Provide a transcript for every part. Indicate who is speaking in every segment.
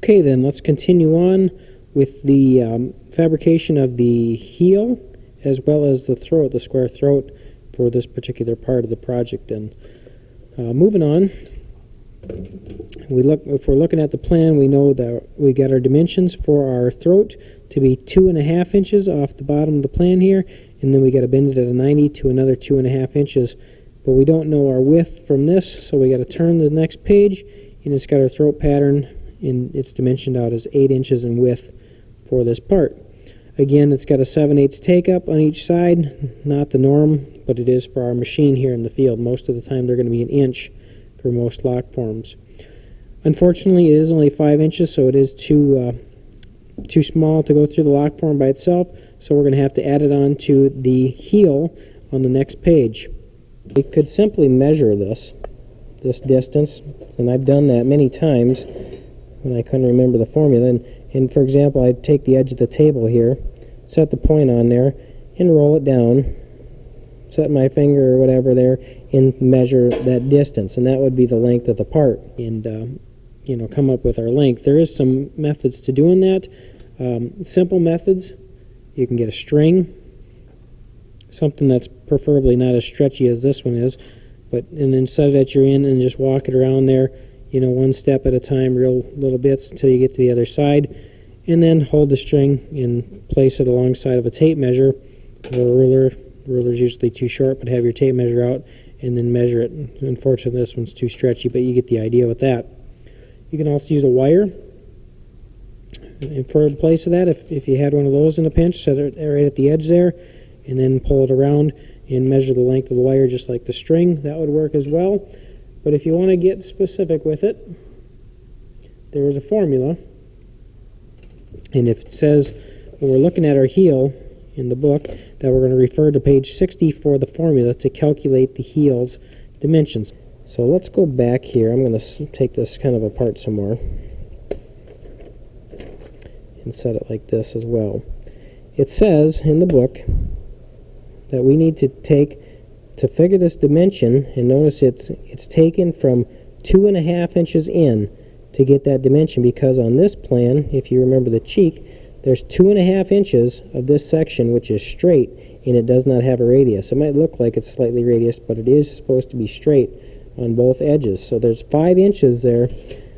Speaker 1: Okay, then let's continue on with the fabrication of the heel as well as the throat, the square throat, for this particular part of the project. And moving on, if we're looking at the plan, we know that we got our dimensions for our throat to be 2.5 inches off the bottom of the plan here, and then we got to bend it at a 90 to another 2.5 inches. But we don't know our width from this, so we got to turn the next page, and it's got our throat pattern, and it's dimensioned out as 8 inches in width for this part. Again, it's got a 7/8 take up on each side, not the norm, but it is for our machine here in the field. Most of the time they're going to be 1 inch for most lock forms. Unfortunately, it is only 5 inches, so it is too small to go through the lock form by itself, so we're going to have to add it on to the heel on the next page. We could simply measure this distance, and I've done that many times when I couldn't remember the formula. And for example, I'd take the edge of the table here, set the point on there, and roll it down, set my finger or whatever there, and measure that distance, and that would be the length of the part, and come up with our length. There is some methods to doing that. Simple methods: you can get a string, something that's preferably not as stretchy as this one is, and then set it at your end and just walk it around there, one step at a time, real little bits until you get to the other side, and then hold the string and place it alongside of a tape measure or a ruler. The ruler's usually too short, but have your tape measure out and then measure it. Unfortunately, this one's too stretchy, but you get the idea with that. You can also use a wire. And for in place of that, if you had one of those in a pinch, set it right at the edge there, and then pull it around and measure the length of the wire just like the string. That would work as well. But if you want to get specific with it, there is a formula. And if it says, when we're looking at our heel in the book, that we're going to refer to page 60 for the formula to calculate the heel's dimensions. So let's go back here. I'm going to take this kind of apart some more and set it like this as well. It says in the book that we need to figure this dimension, and notice it's taken from 2.5 inches in to get that dimension, because on this plan, if you remember the cheek, there's 2.5 inches of this section which is straight, and it does not have a radius. It might look like it's slightly radius, but it is supposed to be straight on both edges. So there's 5 inches there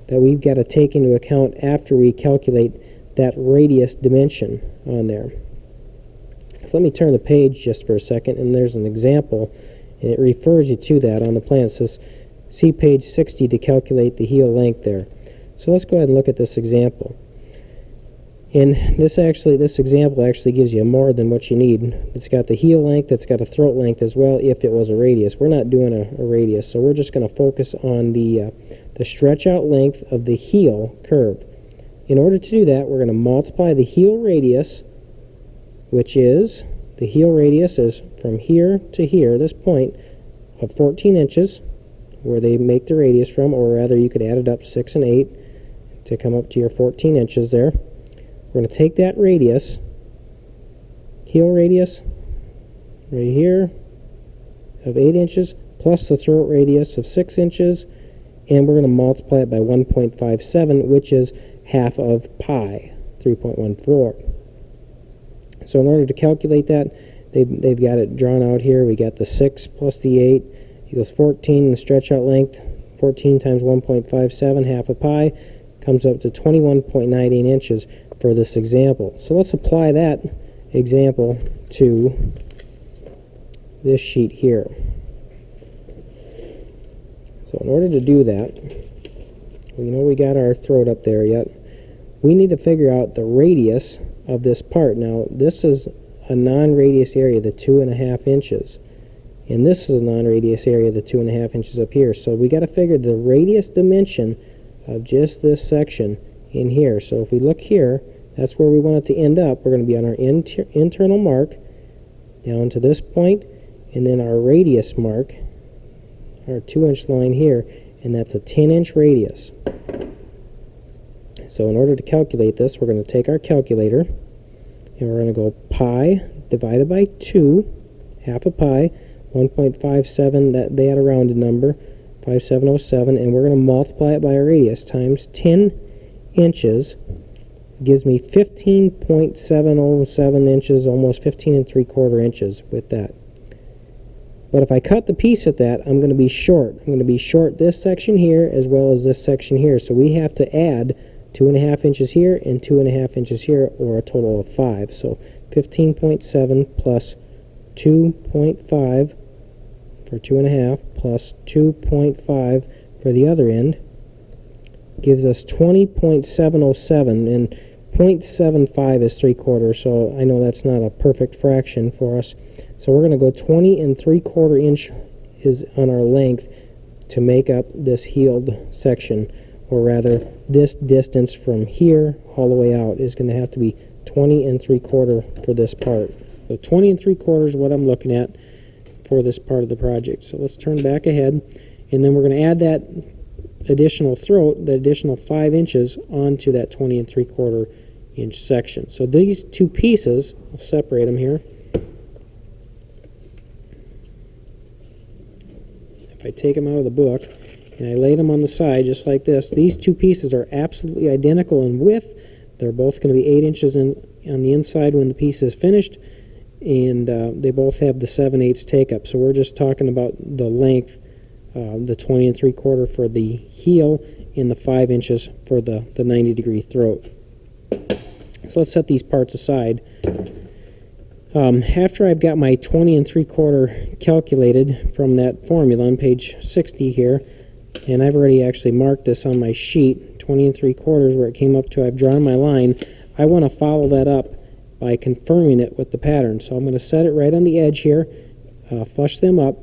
Speaker 1: that we've got to take into account after we calculate that radius dimension on there. So let me turn the page just for a second, and there's an example, and it refers you to that on the plan. It says, see page 60 to calculate the heel length there. So let's go ahead and look at this example. And this example actually gives you more than what you need. It's got the heel length, it's got a throat length as well if it was a radius. We're not doing a radius, so we're just going to focus on the stretch out length of the heel curve. In order to do that, we're going to multiply the heel radius, which is, the heel radius is from here to here, this point, of 14 inches, where they make the radius from, or rather you could add it up 6 and 8 to come up to your 14 inches there. We're going to take that radius, heel radius, right here, of 8 inches, plus the throat radius of 6 inches, and we're going to multiply it by 1.57, which is half of pi, 3.14. So in order to calculate that, they've got it drawn out here. We got the 6 plus the 8 equals 14, and the stretch out length, 14 times 1.57, half a pi, comes up to 21.98 inches for this example. So let's apply that example to this sheet here. So in order to do that, we got our throat up there yet. We need to figure out the radius of this part. Now, this is a non-radius area, the 2.5 inches. And this is a non-radius area, the 2.5 inches up here. So we got to figure the radius dimension of just this section in here. So if we look here, that's where we want it to end up. We're going to be on our internal mark down to this point, and then our radius mark, our 2-inch line here, and that's a 10-inch radius. So in order to calculate this, we're going to take our calculator, and we're going to go pi divided by 2, half a pi, 1.57, that they had a rounded number, 5707, and we're going to multiply it by our radius times 10 inches. It gives me 15.707 inches, almost 15 3/4 inches with that. But if I cut the piece at that, I'm going to be short. I'm going to be short this section here as well as this section here. So we have to add 2.5 inches here and 2.5 inches here, or a total of 5. So 15.7 plus 2.5 for 2.5 plus 2.5 for the other end gives us 20.707, and 0.75 is 3/4, so I know that's not a perfect fraction for us. So we're going to go 20 3/4 inch is on our length to make up this heeled section, or rather this distance from here all the way out is going to have to be 20 3/4 for this part. So 20 3/4 is what I'm looking at for this part of the project. So let's turn back ahead, and then we're going to add that additional throat, the additional 5 inches onto that 20 3/4 inch section. So these two pieces, I'll separate them here. If I take them out of the book and I lay them on the side just like this, these two pieces are absolutely identical in width. They're both going to be 8 inches on the inside when the piece is finished, and they both have the 7/8 take up. So we're just talking about the length, the 20 3/4 for the heel and the 5 inches for the 90-degree throat. So let's set these parts aside. After I've got my 20 3/4 calculated from that formula on page 60 here, and I've already actually marked this on my sheet, 20 3/4 where it came up to, I've drawn my line. I want to follow that up by confirming it with the pattern. So I'm going to set it right on the edge here, flush them up,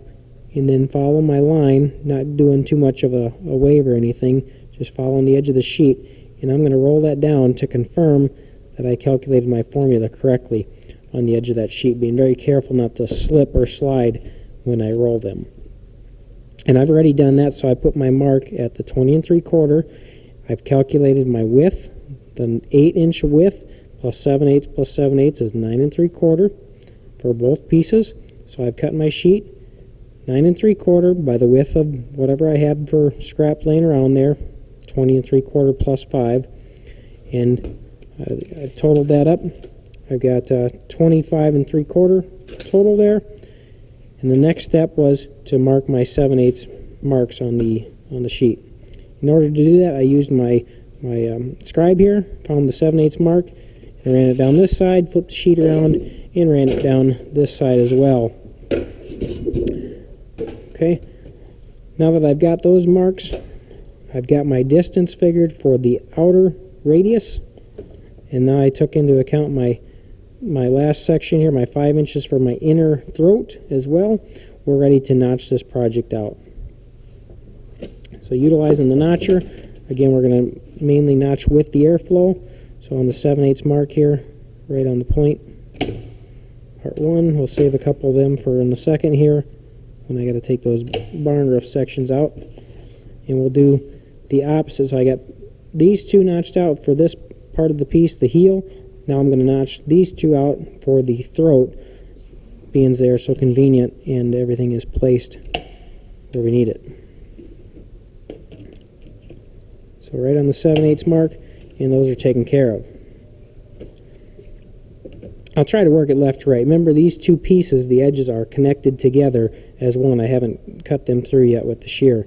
Speaker 1: and then follow my line, not doing too much of a wave or anything, just following the edge of the sheet, and I'm going to roll that down to confirm that I calculated my formula correctly on the edge of that sheet, being very careful not to slip or slide when I roll them. And I've already done that, so I put my mark at the 20 3/4. I've calculated my width, the 8-inch width plus 7/8 plus 7/8 is 9 3/4 for both pieces. So I've cut my sheet 9 3/4 by the width of whatever I had for scrap laying around there, 20 3/4 plus 5, and I've totaled that up. I've got 25 3/4 total there, and the next step was to mark my 7/8 marks on the sheet. In order to do that, I used my scribe here, found the 7/8 mark, and ran it down this side, flipped the sheet around, and ran it down this side as well. Okay, now that I've got those marks, I've got my distance figured for the outer radius, and now I took into account my last section here, my 5 inches for my inner throat as well. We're ready to notch this project out. So utilizing the notcher, again, we're going to mainly notch with the airflow. So on the 7/8 mark here, right on the point, part 1, we'll save a couple of them for in a second here when I got to take those barn roof sections out. And we'll do the opposite. So I got these two notched out for this part of the piece, the heel. Now I'm going to notch these two out for the throat, being they're so convenient and everything is placed where we need it. So right on the 7/8 mark, and those are taken care of. I'll try to work it left to right. Remember, these two pieces, the edges are connected together as one. I haven't cut them through yet with the shear.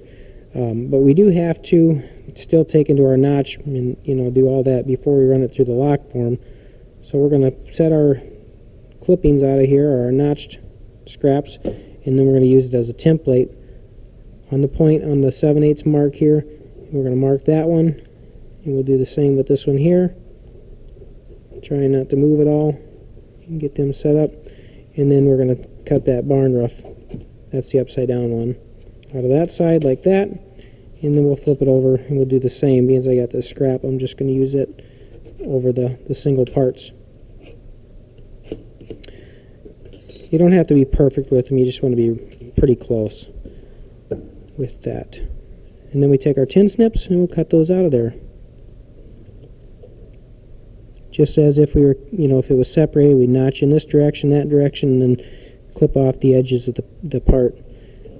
Speaker 1: But we do have to still take into our notch and do all that before we run it through the lock form. So we're going to set our clippings out of here, or our notched scraps, and then we're going to use it as a template. On the point on the 7/8 mark here, we're going to mark that one, and we'll do the same with this one here. Trying not to move at all and get them set up. And then we're going to cut that barn roof. That's the upside down one. Out of that side like that, and then we'll flip it over and we'll do the same. Because I got this scrap, I'm just going to use it over the single parts. You don't have to be perfect with them, you just want to be pretty close with that. And then we take our tin snips and we'll cut those out of there. Just as if we were, if it was separated, we'd notch in this direction, that direction, and then clip off the edges of the part,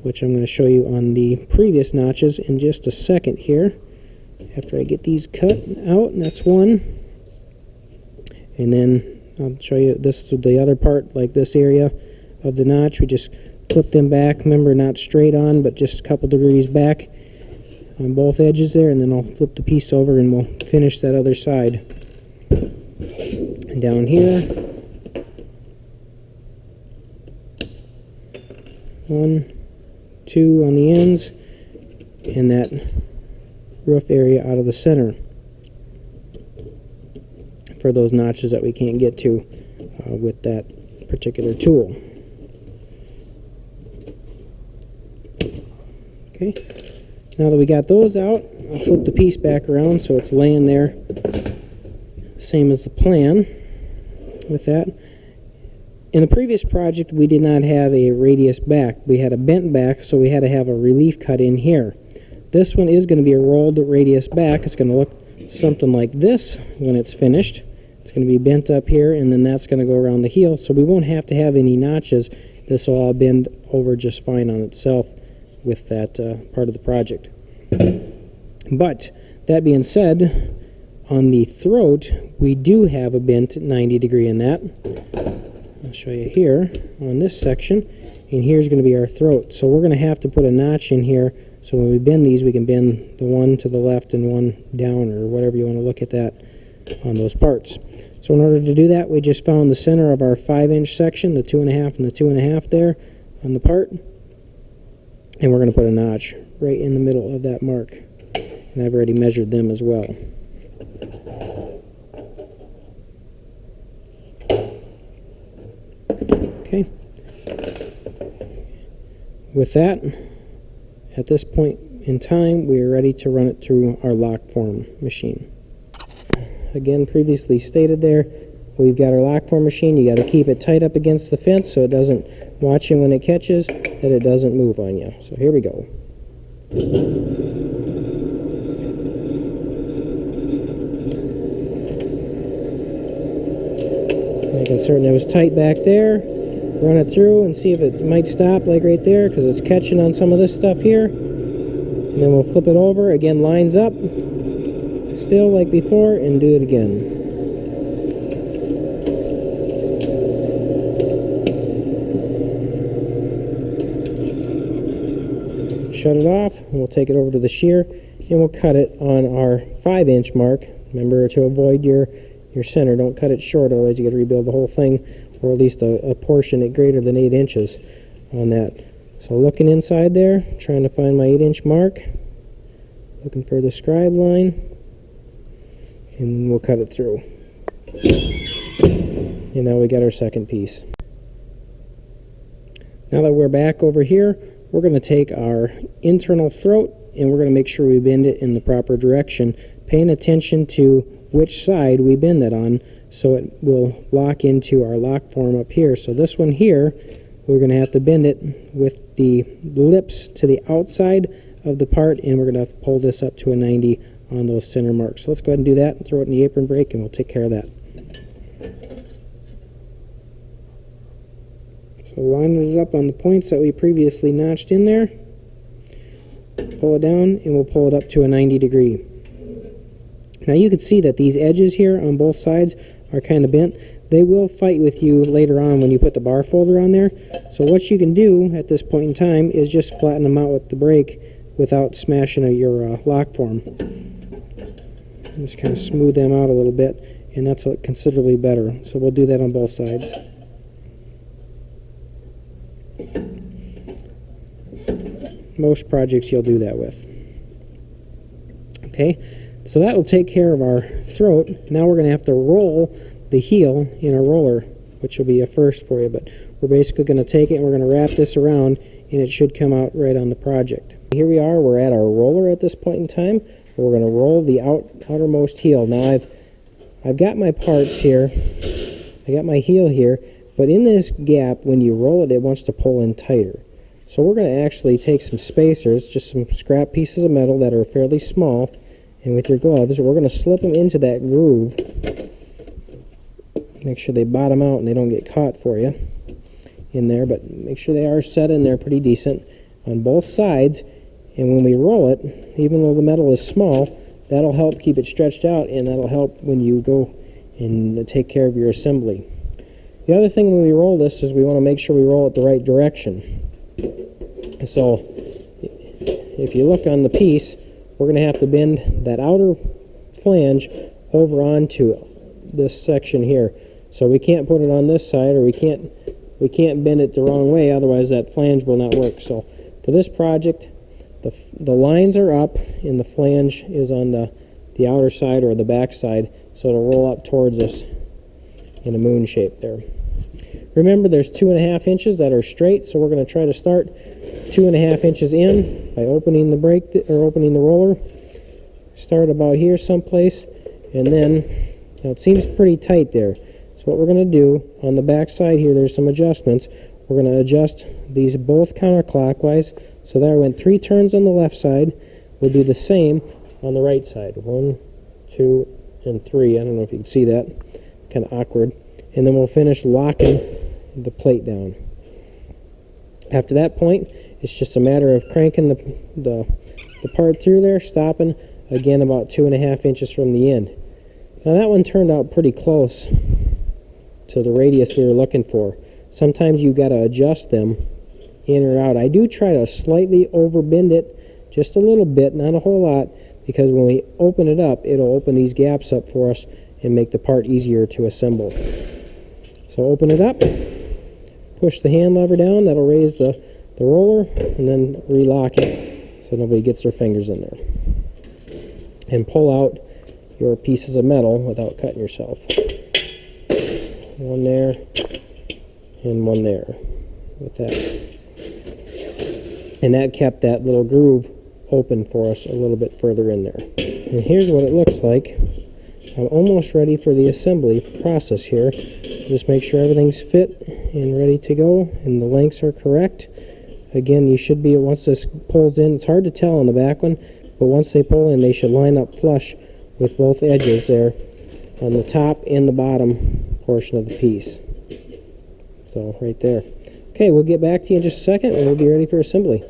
Speaker 1: which I'm going to show you on the previous notches in just a second here. after I get these cut out, and that's one. And then I'll show you, this is the other part, like this area of the notch. We just flip them back, remember, not straight on, but just a couple degrees back on both edges there, and then I'll flip the piece over and we'll finish that other side. And down here, 1, 2 on the ends, and that rough area out of the center for those notches that we can't get to with that particular tool. Okay, now that we got those out, I'll flip the piece back around so it's laying there same as the plan with that. In the previous project, we did not have a radius back. We had a bent back, so we had to have a relief cut in here. This one is going to be a rolled radius back. It's going to look something like this when it's finished. It's going to be bent up here, and then that's going to go around the heel, so we won't have to have any notches. This will all bend over just fine on itself with that part of the project. But that being said, on the throat, we do have a bent 90 degree in that. I'll show you here on this section, and here's going to be our throat. So we're going to have to put a notch in here, so when we bend these, we can bend the one to the left and one down, or whatever you want to look at that on those parts. So in order to do that, we just found the center of our 5-inch section, the 2.5 and the 2.5 there on the part, and we're going to put a notch right in the middle of that mark, and I've already measured them as well. Okay, with that, at this point in time, we are ready to run it through our lock form machine. Again, previously stated there, we've got our lock form machine. You got to keep it tight up against the fence so it doesn't, watching when it catches, that it doesn't move on you. So here we go. Making certain it was tight back there. Run it through and see if it might stop, like right there, because it's catching on some of this stuff here. And then we'll flip it over, again lines up, still like before, and do it again. Shut it off, and we'll take it over to the shear, and we'll cut it on our 5-inch mark. Remember, to avoid your center, don't cut it short, otherwise you got to rebuild the whole thing, or at least a portion at greater than 8 inches on that. So looking inside there, trying to find my 8-inch mark, looking for the scribe line, and we'll cut it through. And now we got our second piece. Now that we're back over here, we're going to take our internal throat and we're going to make sure we bend it in the proper direction, paying attention to which side we bend it on, so it will lock into our lock form up here. So this one here, we're going to have to bend it with the lips to the outside of the part, and we're going to have to pull this up to a 90 on those center marks. So let's go ahead and do that and throw it in the apron brake, and we'll take care of that. So lining it up on the points that we previously notched in there, pull it down, and we'll pull it up to a 90 degree. Now you can see that these edges here on both sides are kind of bent. They will fight with you later on when you put the bar folder on there. So what you can do at this point in time is just flatten them out with the brake without smashing your lock form. Just kind of smooth them out a little bit, and that's considerably better. So we'll do that on both sides. Most projects you'll do that with. Okay, so that will take care of our throat. Now we're going to have to roll the heel in a roller, which will be a first for you, but we're basically going to take it and we're going to wrap this around, and it should come out right on the project. Here we are, we're at our roller at this point in time. We're going to roll the outermost heel. Now I've got my parts here, I got my heel here, but in this gap, when you roll it, it wants to pull in tighter. So we're going to actually take some spacers, just some scrap pieces of metal that are fairly small, and with your gloves, we're going to slip them into that groove. Make sure they bottom out and they don't get caught for you in there, but make sure they are set in there pretty decent on both sides. And when we roll it, even though the metal is small, That'll help keep it stretched out, and that'll help when you go and take care of your assembly. The other thing when we roll this is we want to make sure we roll it the right direction. So if you look on the piece, we're going to have to bend that outer flange over onto this section here. So we can't put it on this side, or we can't bend it the wrong way, otherwise that flange will not work. So for this project, the lines are up and the flange is on the outer side or the back side, so it'll roll up towards us in a moon shape there. Remember, there's 2.5 inches that are straight, so we're going to try to start 2.5 inches in by opening the brake or opening the roller. Start about here someplace, and then now it seems pretty tight there. So what we're going to do on the back side here, there's some adjustments. We're going to adjust these both counterclockwise. So there went 3 turns on the left side. We'll do the same on the right side. 1, 2, and 3. I don't know if you can see that. Kind of awkward. And then we'll finish locking the plate down. After that point, it's just a matter of cranking the part through there, stopping again about 2.5 inches from the end. Now that one turned out pretty close to the radius we were looking for. Sometimes you got to adjust them in or out. I do try to slightly overbend it just a little bit, not a whole lot, because when we open it up, it'll open these gaps up for us and make the part easier to assemble. So open it up, push the hand lever down, that'll raise the roller, and then relock it so nobody gets their fingers in there. And pull out your pieces of metal without cutting yourself. One there, and one there, with that. And that kept that little groove open for us a little bit further in there. And here's what it looks like. I'm almost ready for the assembly process here. Just make sure everything's fit and ready to go, and the lengths are correct. Again, you should be, once this pulls in, it's hard to tell on the back one, but once they pull in, they should line up flush with both edges there on the top and the bottom portion of the piece. So right there. Okay, we'll get back to you in just a second, and we'll be ready for assembly.